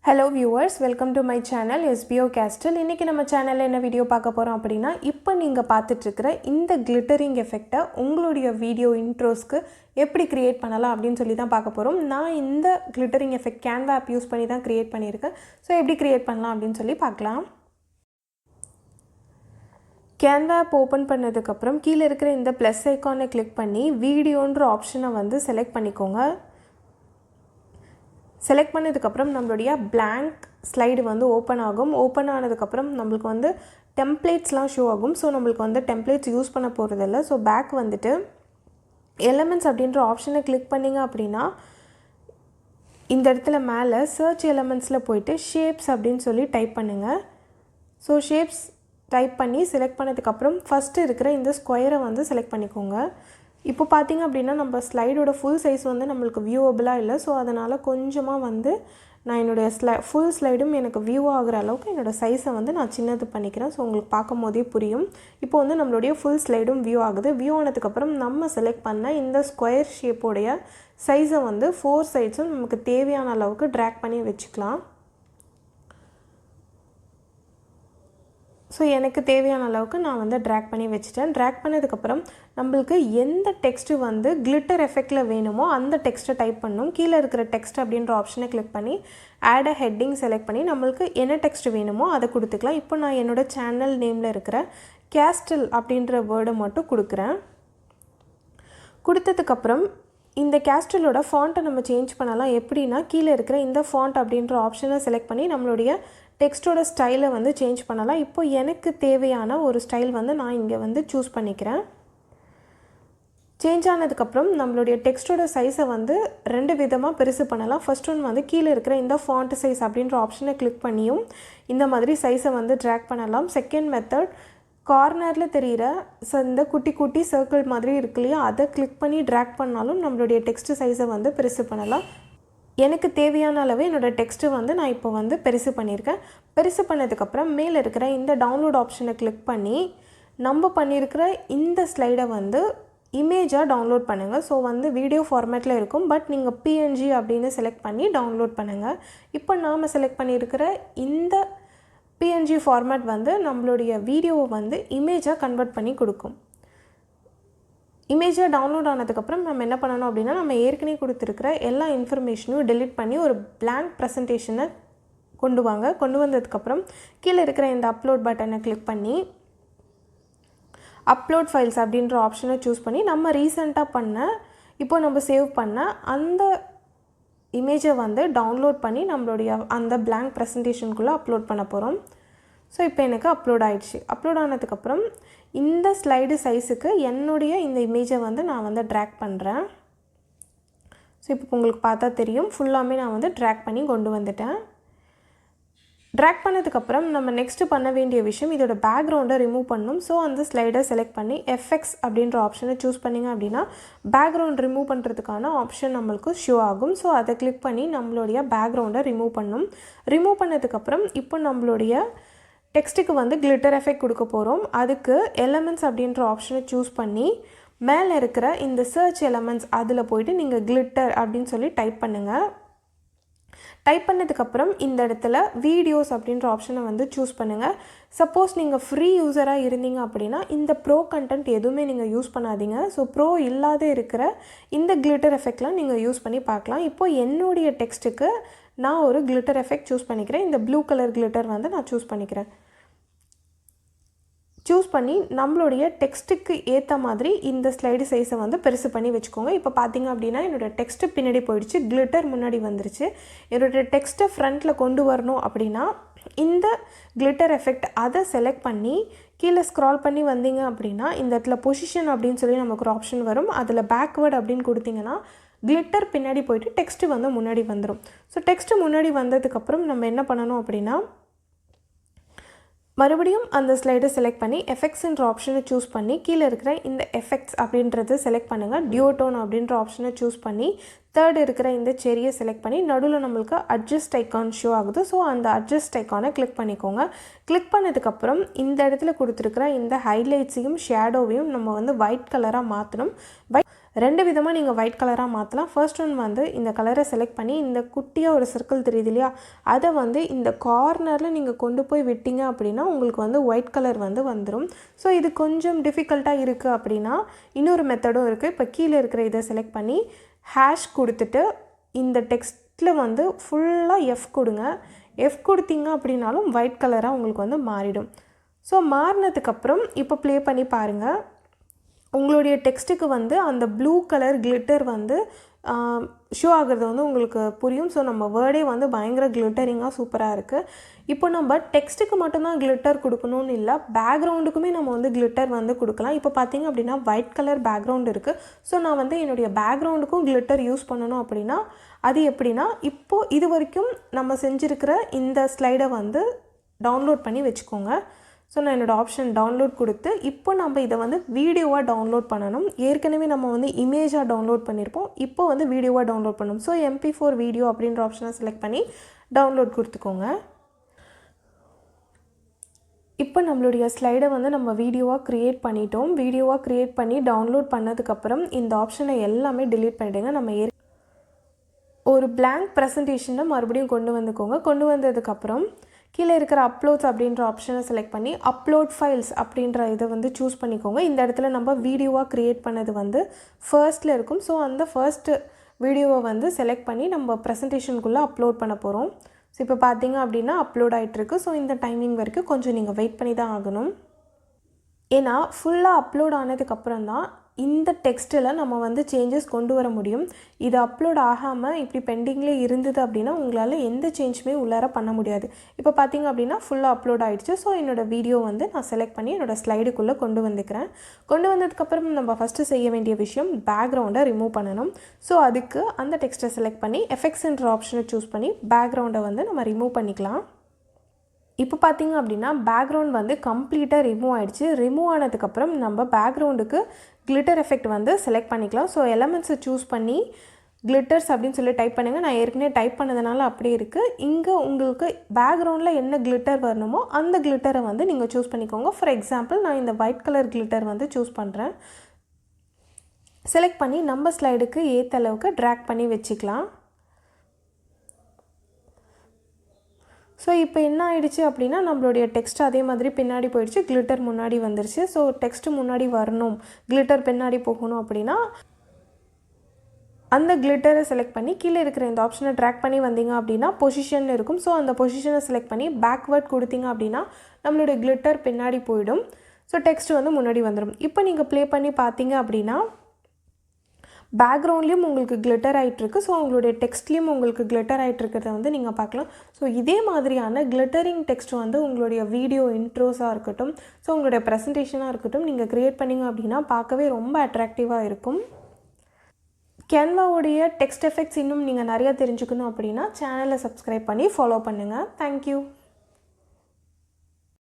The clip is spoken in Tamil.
Hello viewers, welcome to my channel SBO Castle. இன்னைக்கு நம்ம சேனல்ல என்ன வீடியோ பார்க்க போறோம் அப்படினா இப்போ நீங்க பார்த்துட்டு இருக்கிற இந்த glittering effect உங்களுடைய வீடியோ இன்ட்ரோஸ்க்கு எப்படி கிரியேட் பண்ணலாம் அப்படினு சொல்லி தான் பார்க்க போறோம். நான் இந்த glittering effect Canva app use பண்ணி தான் கிரியேட் பண்ணியிருக்கேன். சோ எப்படி கிரியேட் பண்ணலாம் அப்படினு சொல்லி பார்க்கலாம். Canva app ஓபன் பண்ணதுக்கு அப்புறம் கீழ இருக்கிற இந்த ப்ளஸ் ஐகானை கிளிக் பண்ணி வீடியோன்ற ஆப்ஷனை வந்து செலக்ட் பண்ணிக்கோங்க. செலக்ட் பண்ணதுக்கு அப்புறம் நம்மளுடைய blank ஸ்லைடு வந்து ஓபன் ஆகும். ஓபன் ஆனதுக்கு அப்புறம் நமக்கு வந்து டெம்ப்ளேட்ஸ்லாம் ஷோ ஆகும். சோ நமக்கு வந்து டெம்ப்ளேட்ஸ் யூஸ் பண்ண போறது இல்ல. சோ பேக் வந்துட்டு எலிமெண்ட்ஸ் அப்படிங்கற ஆப்ஷனை கிளிக் பண்ணீங்க அப்படினா இந்த இடத்துல மேலே சர்ச் எலிமெண்ட்ஸ்ல போய்ட்டு ஷேப்ஸ் அப்படினு சொல்லி டைப் பண்ணுங்க. சோ ஷேப்ஸ் டைப் பண்ணி செலக்ட் பண்ணதுக்கு அப்புறம் ஃபர்ஸ்ட் இருக்கிற இந்த ஸ்கொயரை வந்து செலக்ட் பண்ணிக்கோங்க. இப்போ பாத்தீங்க அப்படினா நம்ம ஸ்லைடோட ফুল சைஸ் வந்து நமக்கு வியூவபிளா இல்ல. சோ அதனால கொஞ்சமா வந்து நான் என்னோட ফুল ஸ்லைடும் எனக்கு வியூ ஆகுற அளவுக்கு என்னோட சைஸை வந்து நான் சின்னது பண்ணிக்கிறேன். சோ உங்களுக்கு பாக்கும்போதே புரியும். இப்போ வந்து நம்மளுடைய ফুল ஸ்லைடும் வியூ ஆகுது. வியூ ஆனதுக்கு அப்புறம் நம்ம செலக்ட் பண்ண இந்த ஸ்கொயர் ஷேப்போட சைஸை வந்து 4 சைட்ஸும் நமக்கு தேவையான அளவுக்கு டிராக் பண்ணி வெச்சுக்கலாம். சோ எனக்கு தேவையான அளவுக்கு நான் வந்து டிராக் பண்ணி வெச்சிட்டேன். டிராக் பண்ணதுக்கு அப்புறம் நமக்கு எந்த டெக்ஸ்ட் வந்து கிளிட்டர் எஃபெக்ட்ல வேணுமோ அந்த டெக்ஸ்ட்டை டைப் பண்ணனும். கீழ இருக்கிற டெக்ஸ்ட் அப்படிங்கற ஆப்ஷனை கிளிக் பண்ணி ஆட் a heading செலக்ட் பண்ணி நமக்கு என்ன டெக்ஸ்ட் வேணுமோ அதை கொடுத்துக்கலாம். இப்போ நான் என்னோட சேனல் நேம்ல இருக்கிற கேஸ்டல் அப்படிங்கற வேர்டை மட்டும் கொடுக்கிறேன். கொடுத்ததுக்கு அப்புறம் இந்த கேஸ்டலோட ஃபாண்ட்டை நம்ம சேஞ்ச் பண்ணலாம். எப்படினா கீழ இருக்கிற இந்த ஃபாண்ட் அப்படிங்கற ஆப்ஷனை செலக்ட் பண்ணி நம்மளுடைய டெக்ஸ்டோட ஸ்டைலை வந்து சேஞ்ச் பண்ணலாம். இப்போ எனக்கு தேவையான ஒரு ஸ்டைல் வந்து நான் இங்க வந்து चूஸ் பண்ணிக்கிறேன். சேஞ்ச் ஆனதுக்கு அப்புறம் நம்மளுடைய டெக்ஸ்டோட சைஸை வந்து ரெண்டு விதமா பெருசு பண்ணலாம். ஃபர்ஸ்ட் ஒன் வந்து கீழ இருக்கிற இந்த ஃபாண்ட் சைஸ் அப்படிங்கற ஆப்ஷனை கிளிக் பண்ணியும் இந்த மாதிரி சைஸை வந்து டிராக் பண்ணலாம். செகண்ட் மெத்தட் கார்னர்ல தெரியுற இந்த குட்டி குட்டி சர்க்கிள் மாதிரி இருக்குலையா அதை கிளிக் பண்ணி டிராக் பண்ணாலும் நம்மளுடைய டெக்ஸ்ட் சைஸை வந்து பெருசு பண்ணலாம். எனக்கு தேவையான அளவு என்னோட டெக்ஸ்ட் வந்து நான் இப்போ வந்து பெருசு பண்ணியிருக்கேன். பெருசு பண்ணதுக்கு அப்புறம் மேலே இருக்கிற இந்த டவுன்லோட் ஆப்ஷனை கிளிக் பண்ணி நம்ம பண்ணியிருக்கிற இந்த ஸ்லைடை வந்து இமேஜா டவுன்லோட் பண்ணுங்க. ஸோ வந்து வீடியோ ஃபார்மேட்டில் இருக்கும். பட் நீங்கள் PNG அப்படின்னு செலக்ட் பண்ணி டவுன்லோட் பண்ணுங்க. இப்போ நாம் செலக்ட் பண்ணியிருக்கிற இந்த PNG ஃபார்மேட் வந்து நம்மளுடைய வீடியோவை வந்து இமேஜாக கன்வெர்ட் பண்ணி கொடுக்கும். இமேஜை டவுன்லோட் ஆனதுக்கு அப்புறம் நம்ம என்ன பண்ணணும் அப்படினா நம்ம ஏற்கனவே கொடுத்திருக்கிற எல்லா இன்ஃபர்மேஷனையும் delete பண்ணி ஒரு blank பிரசன்டேஷனை கொண்டு வாங்க. கொண்டு வந்ததுக்கு அப்புறம் கீழ இருக்கிற இந்த அப்லோட் பட்டனை கிளிக் பண்ணி அப்லோட் ஃபைல்ஸ் அப்படிங்கற ஆப்ஷனை चूஸ் பண்ணி நம்ம ரீசன்ட்டா பண்ண இப்போ நம்ம சேவ் பண்ண அந்த இமேஜை வந்து டவுன்லோட் பண்ணி நம்மளுடைய அந்த blank பிரசன்டேஷனுக்குள்ள அப்லோட் பண்ண போறோம். சோ இப்போ எனக்கு அப்லோட் ஆயிடுச்சு. அப்லோட் ஆனதுக்கு அப்புறம் இந்த ஸ்லைடு சைஸ்க்கு என்னோட இந்த இமேஜை வந்து நான் வந்து டிராக் பண்றேன். சோ இப்போ உங்களுக்கு பார்த்தா தெரியும் ஃபுல்லாமே நான் வந்து டிராக் பண்ணி கொண்டு வந்துட்டேன். டிராக் பண்ணதுக்கு அப்புறம் நம்ம நெக்ஸ்ட் பண்ண வேண்டிய விஷயம் இதோட பேக்ரவுண்டை ரிமூவ் பண்ணனும். சோ அந்த ஸ்லைடை செலக்ட் பண்ணி எஃபெக்ட்ஸ் அப்படிங்கற ஆப்ஷனை चूஸ் பண்ணீங்க அப்படினா பேக்ரவுண்ட் ரிமூவ் பண்றதுக்கான ஆப்ஷன் நமக்கு ஷோ ஆகும். சோ அதை கிளிக் பண்ணி நம்மளுடைய பேக்ரவுண்டை ரிமூவ் பண்ணனும். ரிமூவ் பண்ணதுக்கு அப்புறம் இப்போ நம்மளுடைய டெக்ஸ்ட்டுக்கு வந்து கிளிட்டர் எஃபெக்ட் கொடுக்க போறோம். அதுக்கு எலிமெண்ட்ஸ் அப்படிங்கற ஆப்ஷனை चूஸ் பண்ணி மேலே இருக்கிற இந்த சர்ச் எலிமெண்ட்ஸ் அதுல போய்ட்டு நீங்க கிளிட்டர் அப்படினு சொல்லி டைப் பண்ணுங்க. டைப் பண்ணதுக்கு அப்புறம் இந்த இடத்துல வீடியோஸ் அப்படிங்கற ஆப்ஷனை வந்து चूஸ் பண்ணுங்க. சப்போஸ் நீங்க ஃப்ரீ யூசரா இருந்தீங்க அப்படினா இந்த ப்ரோ கண்டென்ட் எதுவுமே நீங்க யூஸ் பண்ணாதீங்க. சோ ப்ரோ இல்லாத இருக்கிற இந்த கிளிட்டர் எஃபெக்ட்லாம் நீங்க யூஸ் பண்ணி பார்க்கலாம். இப்போ என்னோட டெக்ஸ்ட்டுக்கு நான் ஒரு கிளிட்டர் எஃபெக்ட் चूஸ் பண்ணிக்கிறேன். இந்த ப்ளூ கலர் கிளிட்டர் வந்து நான் चूஸ் பண்ணிக்கிறேன். चूஸ் பண்ணி நம்மளுடைய டெக்ஸ்ட்டுக்கு ஏத்த மாதிரி இந்த ஸ்லைடு சைஸை வந்து பெருசு பண்ணி வெச்சுக்கோங்க. இப்போ பாத்தீங்க அப்படினா என்னோட டெக்ஸ்ட் பின்னாடி போயிடுச்சு. கிளிட்டர் முன்னாடி வந்துருச்சு. என்னோட டெக்ஸ்ட்டை ஃப்ரண்ட்ல கொண்டு வரணும் அப்படினா இந்த கிளிட்டர் எஃபெக்ட் அதை செலக்ட் பண்ணி கீழ ஸ்க்ரால் பண்ணி வந்தீங்க அப்படினா இந்த இடத்துல பொசிஷன் அப்படினு சொல்லி நமக்கு ஒரு ஆப்ஷன் வரும். அதுல பேக்வர்ட் அப்படினு கொடுத்தீங்கனா கிளிட்டர் பின்னாடி போயிட்டு டெக்ஸ்ட் வந்து முன்னாடி வந்துரும். சோ டெக்ஸ்ட் முன்னாடி வந்ததுக்கு அப்புறம் நம்ம என்ன பண்ணனும் அப்படினா மறுபடியும் அந்த ஸ்லைடை செலக்ட் பண்ணி எஃபெக்ட்ஸ் என்ற ஆப்ஷனை चूஸ் பண்ணி கீழ இருக்கிற இந்த எஃபெக்ட்ஸ் அப்படின்றதை செலக்ட் பண்ணுங்க. டியூட்டோன் அப்படிங்கற ஆப்ஷனை चूஸ் பண்ணி தேர்ட் இருக்கிற இந்த செரியை செலக்ட் பண்ணி நடுவுல நமக்கு அட்ஜஸ்ட் ஐகான் ஷோ ஆகுது. சோ அந்த அட்ஜஸ்ட் ஐகானை கிளிக் பண்ணிக்கோங்க. கிளிக் பண்ணதுக்கு அப்புறம் இந்த இடத்துல கொடுத்திருக்கிற இந்த ஹைலைட்ஸையும் ஷேடோவையும் நம்ம வந்து ஒயிட் கலரா மாத்தணும். 2 விதமாக நீங்கள் ஒயிட் கலராக மாற்றலாம். ஃபர்ஸ்ட் ஒன் வந்து இந்த கலரை செலக்ட் பண்ணி இந்த குட்டியாக ஒரு சர்க்கிள் தெரியுது இல்லையா, அதை வந்து இந்த கார்னரில் நீங்கள் கொண்டு போய் விட்டீங்க அப்படின்னா உங்களுக்கு வந்து ஒயிட் கலர் வந்து வந்துடும். ஸோ இது கொஞ்சம் டிஃபிகல்ட்டாக இருக்குது அப்படின்னா இன்னொரு மெத்தடும் இருக்குது. இப்போ கீழே இருக்கிற இதை செலக்ட் பண்ணி ஹேஷ் கொடுத்துட்டு இந்த டெக்ஸ்ட்டில் வந்து ஃபுல்லாக எஃப் கொடுங்க. எஃப் கொடுத்தீங்க அப்படின்னாலும் ஒயிட் கலராக உங்களுக்கு வந்து மாறிடும். ஸோ மாறினதுக்கப்புறம் இப்போ ப்ளே பண்ணி பாருங்கள். உங்களுடைய டெக்ஸ்ட்டுக்கு வந்து அந்த ப்ளூ கலர் கிளிட்டர் வந்து ஷோ ஆகிறது வந்து உங்களுக்கு புரியும். ஸோ நம்ம வேர்டே வந்து பயங்கர கிளிட்டரிங்காக சூப்பராக இருக்குது. இப்போ நம்ம டெக்ஸ்ட்டுக்கு மட்டும்தான் கிளிட்டர் கொடுக்கணும்னு இல்லை, பேக்ரவுண்டுக்குமே நம்ம வந்து கிளிட்டர் வந்து கொடுக்கலாம். இப்போ பார்த்திங்க அப்படின்னா ஒயிட் கலர் பேக்ரவுண்ட் இருக்குது. ஸோ நான் வந்து என்னுடைய பேக்ரவுண்டுக்கும் கிளிட்டர் யூஸ் பண்ணணும் அப்படின்னா அது எப்படின்னா, இப்போது இது வரைக்கும் நம்ம செஞ்சுருக்கிற இந்த ஸ்லைடை வந்து டவுன்லோட் பண்ணி வச்சுக்கோங்க. ஸோ நான் என்னோடய ஆப்ஷன் டவுன்லோட் கொடுத்து இப்போ நம்ம இதை வந்து வீடியோவாக டவுன்லோட் பண்ணணும். ஏற்கனவே நம்ம வந்து இமேஜாக டவுன்லோட் பண்ணியிருப்போம், இப்போ வந்து வீடியோவாக டவுன்லோட் பண்ணணும். ஸோ MP4 வீடியோ அப்படின்ற ஆப்ஷனை செலக்ட் பண்ணி டவுன்லோட் கொடுத்துக்கோங்க. இப்போ நம்மளுடைய ஸ்லைடை வந்து நம்ம வீடியோவாக க்ரியேட் பண்ணிட்டோம். வீடியோவாக க்ரியேட் பண்ணி டவுன்லோட் பண்ணதுக்கப்புறம் இந்த ஆப்ஷனை எல்லாமே டிலீட் பண்ணிவிடுங்க. நம்ம ஒரு blank ப்ரெசன்டேஷனை மறுபடியும் கொண்டு வந்துக்கோங்க. கொண்டு வந்ததுக்கப்புறம் கீழே இருக்கிற அப்லோட்ஸ் அப்படின்ற ஆப்ஷனை செலக்ட் பண்ணி அப்லோட் ஃபைல்ஸ் அப்படின்ற இதை வந்து சூஸ் பண்ணிக்கோங்க. இந்த இடத்துல நம்ம வீடியோவாக க்ரியேட் பண்ணது வந்து ஃபர்ஸ்ட்டில் இருக்கும். ஸோ அந்த ஃபர்ஸ்ட்டு வீடியோவை வந்து செலக்ட் பண்ணி நம்ம ப்ரெசன்டேஷனுக்குள்ளே அப்லோட் பண்ண போகிறோம். ஸோ இப்போ பார்த்தீங்க அப்படின்னா அப்லோட் ஆகிட்டுருக்கு. ஸோ இந்த டைமிங் வரைக்கும் கொஞ்சம் நீங்கள் வெயிட் பண்ணி தான் ஆகணும். ஏன்னா ஃபுல்லாக அப்லோட் ஆனதுக்கப்புறம் தான் இந்த டெக்ஸ்ட்டில் நம்ம வந்து சேஞ்சஸ் கொண்டு வர முடியும். இது அப்லோட் ஆகாமல் இப்படி பெண்டிங்லேயே இருந்தது அப்படின்னா உங்களால் எந்த சேஞ்சுமே உள்ளார பண்ண முடியாது. இப்போ பார்த்திங்க அப்படின்னா ஃபுல்லாக அப்லோட் ஆகிடுச்சு. ஸோ என்னோடய வீடியோ வந்து நான் செலக்ட் பண்ணி என்னோடய ஸ்லைடுக்குள்ளே கொண்டு வந்துக்கிறேன். கொண்டு வந்ததுக்கப்புறம் நம்ம ஃபஸ்ட்டு செய்ய வேண்டிய விஷயம் பேக்ரவுண்டை ரிமூவ் பண்ணணும். ஸோ அதுக்கு அந்த டெக்ஸ்ட்டை செலக்ட் பண்ணி எஃபெக்ட்ஸ்ன்ற ஆப்ஷனை சூஸ் பண்ணி பேக்ரவுண்டை வந்து நம்ம ரிமூவ் பண்ணிக்கலாம். இப்போ பார்த்திங்க அப்படின்னா பேக்ரவுண்ட் வந்து கம்ப்ளீட்டாக ரிமூவ் ஆகிடுச்சு. ரிமூவ் ஆனதுக்கப்புறம் நம்ம பேக்ரவுண்டுக்கு கிளிட்டர் எஃபெக்ட் வந்து செலக்ட் பண்ணிக்கலாம். ஸோ எலமெண்ட்ஸை சூஸ் பண்ணி கிளிட்டர்ஸ் அப்படின்னு சொல்லி டைப் பண்ணுங்கள். நான் ஏற்கனவே டைப் பண்ணதுனால அப்படியே இருக்குது. இங்கே உங்களுக்கு பேக்ரவுண்டில் என்ன கிளிட்டர் வரணுமோ அந்த கிளிட்டரை வந்து நீங்கள் சூஸ் பண்ணிக்கோங்க. ஃபார் எக்ஸாம்பிள் நான் இந்த ஒயிட் கலர் கிளிட்டர் வந்து சூஸ் பண்ணுறேன். செலக்ட் பண்ணி நம்ம ஸ்லைடுக்கு ஏற்ற அளவுக்கு ட்ராக் பண்ணி வச்சுக்கலாம். ஸோ இப்போ என்ன ஆயிடுச்சு அப்படின்னா நம்மளுடைய டெக்ஸ்ட் அதே மாதிரி பின்னாடி போயிடுச்சு, கிளிட்டர் முன்னாடி வந்துருச்சு. ஸோ டெக்ஸ்ட்டு முன்னாடி வரணும், கிளிட்டர் பின்னாடி போகணும் அப்படின்னா அந்த கிளிட்டரை செலக்ட் பண்ணி கீழே இருக்கிற இந்த ஆப்ஷனை ட்ராக் பண்ணி வந்தீங்க அப்படின்னா பொசிஷன் இருக்கும். ஸோ அந்த பொசிஷனை செலக்ட் பண்ணி பேக்வேர்ட் கொடுத்தீங்க அப்படின்னா நம்மளுடைய கிளிட்டர் பின்னாடி போயிடும். ஸோ டெக்ஸ்ட் வந்து முன்னாடி வந்துடும். இப்போ நீங்கள் ப்ளே பண்ணி பார்த்தீங்க அப்படின்னா பேக்ரவுண்ட்லேயும் உங்களுக்கு கிளிட்டர் ஆகிட்டுருக்கு. ஸோ உங்களுடைய டெக்ஸ்ட்லேயும் உங்களுக்கு கிளிட்டர் ஆகிட்டுருக்கிறத வந்து நீங்கள் பார்க்கலாம். ஸோ இதே மாதிரியான கிளிட்டரிங் டெக்ஸ்ட் வந்து உங்களுடைய வீடியோ இன்ட்ரோஸாக இருக்கட்டும், ஸோ உங்களுடைய ப்ரெசன்டேஷனாக இருக்கட்டும், நீங்கள் க்ரியேட் பண்ணிங்க அப்படின்னா பார்க்கவே ரொம்ப அட்ராக்டிவாக இருக்கும். கேன்வாவுடைய டெக்ஸ்ட் எஃபெக்ட்ஸ் இன்னும் நீங்கள் நிறையா தெரிஞ்சுக்கணும் அப்படின்னா சேனலை சப்ஸ்கிரைப் பண்ணி ஃபாலோ பண்ணுங்கள். தேங்க்யூ.